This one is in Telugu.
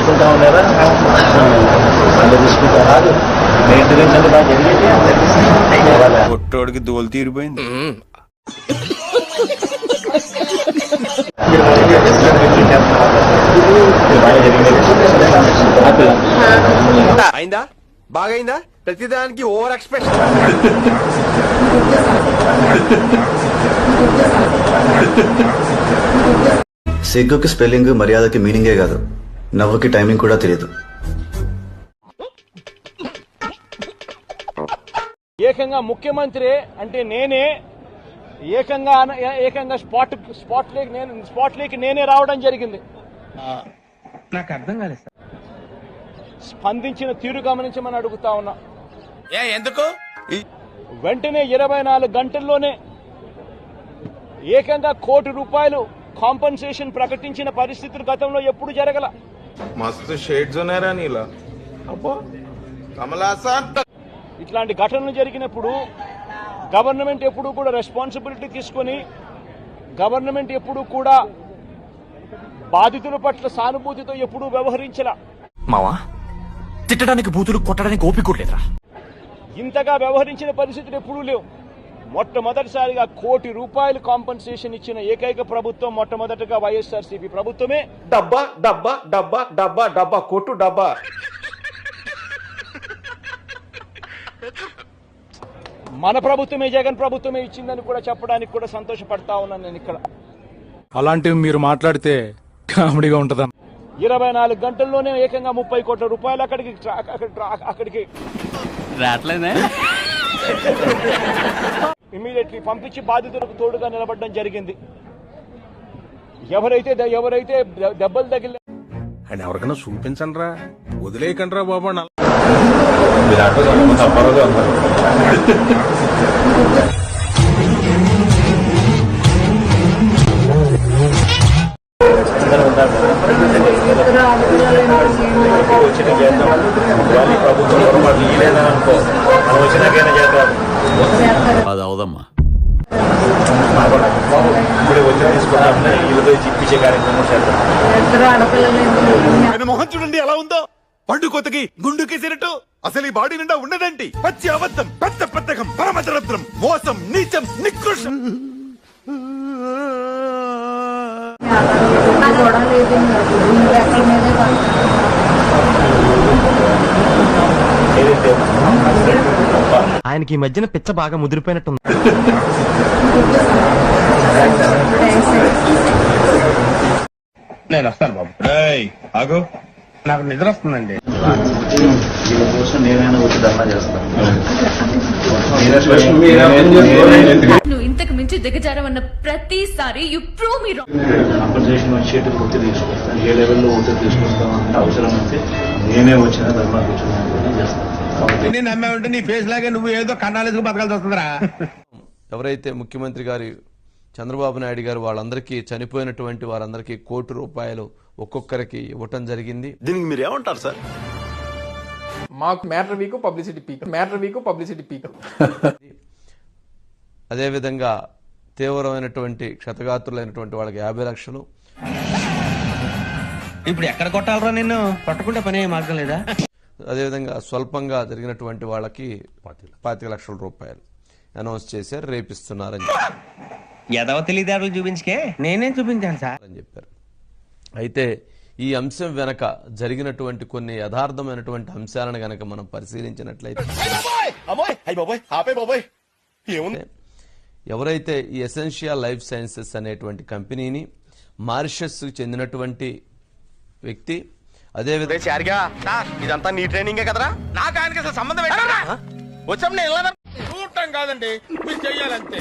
తీసుకుంటా ఉన్నారా అందరూ తీసుకుంటా రాదు మెయింటెనెన్స్ అంటే బాగా జరిగింది కొట్టోడికి దోలు తీరిపోయింది. అయిందా బాగైందా ప్రతిదానికి ఓవర్ ఎక్స్ప్రెషన్. సిగ్గుకి స్పెల్లింగ్ మర్యాదకి మీనింగే కాదు, నవ్వుకి టైమింగ్ కూడా తెలియదు. ఏకంగా ముఖ్యమంత్రి అంటే నేనే ఏకంగా స్పాట్ లేకి నేనే రావడం జరిగింది. నాకు అర్థం కాలేదు సార్. స్పందించిన తీరు గమనించమని అడుగుతా ఉన్నా. ఎందుకు వెంటనే 24 గంటల్లోనే ఏకంగా ₹1 కోటి కాంపన్సేషన్ ప్రకటించిన పరిస్థితులు గతంలో ఎప్పుడు జరగల. మస్తు షేడ్స్ ఉన్నారా నీలా అబ్బా కమలాసన్. ఇట్లాంటి ఘటనలు జరిగినప్పుడు గవర్నమెంట్ ఎప్పుడు కూడా రెస్పాన్సిబిలిటీ తీసుకొని గవర్నమెంట్ ఎప్పుడు కూడా బాధితుల పట్ల సానుభూతితో ఎప్పుడూ వ్యవహరించలా. మావా తిట్టడానికి బూతులు కొట్టడానికి ఓపిక లేదురా. ఇంతగా వ్యవహరించిన పరిస్థితులు ఎప్పుడూ లేవు. మొట్టమొదటిసారిగా ₹1 కోటి కాంపన్సేషన్ ఇచ్చిన ఏకైక ప్రభుత్వం మొట్టమొదటిగా వైఎస్ఆర్సీపీ ప్రభుత్వమే. డబ్బా డబ్బా డబ్బా డబ్బా డబ్బా కొట్టు డబ్బా. మన ప్రభుత్వమే జగన్ ప్రభుత్వమే ఇచ్చిందని కూడా చెప్పడానికి కూడా సంతోషపడతా ఉన్నాను నేను ఇక్కడ. అలాంటివి మీరు మాట్లాడితే కామెడీగా ఉంటదా? 24 గంటల్లోనే ఏకంగా ₹30 కోట్ల అక్కడికి ఇమీడియట్లీ పంపించి బాధితులకు తోడుగా నిలబడడం జరిగింది. ఎవరైతే దెబ్బలు తగిలి అని ఎవరికైనా చూపించండి రా, వదిలేయకండి రా బాబా. వచ్చిన చేద్దాం వాళ్ళు ప్రభుత్వం పొరపాటు ఇయ్యలేదా అనుకో మనం వచ్చినాకైనా చేద్దాం. అది అవదమ్మా. ఇప్పుడే వచ్చిన తీసుకున్నా ఇల్లుతో ఇప్పించే కార్యక్రమం చేద్దాం. మొహం చూడండి ఎలా ఉందో, పండు కొత్తకి గుండుకి సిరటు. అసలు ఈ బాడీ నిండా ఉన్నదండి పచ్చి అబద్ధం, పెద్ద పెద్దకం, పరమదరద్రం, మోసం, నీచం, నికృష్టం. ఆయనకి ఈ మధ్యన పిచ్చ బాగా ముదిరిపోయినట్టుంది. నేను వస్తాను బాబు. ఆగో నాకు నిద్ర వస్తుందండి. వీళ్ళ కోసం నేనైనా వచ్చి ధర్నా చేస్తాను. నువ్వు ఇంతకు మించి దిగజారవన్న ప్రతిసారి you prove me wrong. Compensation వచ్చేట్టు ఒత్తిడి తీసుకొస్తాను. ఏ లెవెల్లో ఒత్తిడి తీసుకొస్తాం అంటే అవసరం అయితే నేనే వచ్చిన ధర్నా కూర్చొని చేస్తాను. నేను నమ్మే ఉంటే నీ ఫేస్ లాగే నువ్వు ఏదో కన్నాలేసుకు బతకాల్సి వస్తుందిరా. ఎవరైతే ముఖ్యమంత్రి గారి చంద్రబాబు నాయుడు గారు వాళ్ళందరికీ చనిపోయినటువంటి వారందరికీ ₹1 ఒక్కొక్కరికి ఇవ్వటం జరిగింది. దీనికి మీరు ఏమంటారు సార్? మాకు మ్యాటర్ వీక్ పబ్లిసిటీ పీక్. అదేవిధంగా తీవ్రమైనటువంటి క్షతగాత్రులైనటువంటి వాళ్ళకి 50 లక్షలు. ఇప్పుడు ఎక్కడ కొట్టాలరా నిన్ను? కొట్టకుండా పని మార్గం లేదా? అదేవిధంగా స్వల్పంగా జరిగినటువంటి వాళ్ళకి ₹25 లక్షలు అనౌన్స్ చేశారు. రేపిస్తున్నారని ఎదవ తెలివితేటలు చూపించుకే నేనేం చూపించాను సార్ అని చెప్పారు. అయితే ఈ అంశం వెనక జరిగినటువంటి కొన్ని యథార్థమైనటువంటి అంశాలను గనక మనం పరిశీలించినట్లయితే ఎవరైతే ఈ ఎసెన్షియల్ లైఫ్ సైన్సెస్ అనేటువంటి కంపెనీని మారిషస్ చెందినటువంటి వ్యక్తి, అదేవిధంగా ఇదంతా నీ ట్రైనింగే కదరా? నాకు ఆయనకి అసలు సంబంధం వచ్చాం. నేను చూడటం కాదండి, మీరు చెయ్యాలంతే.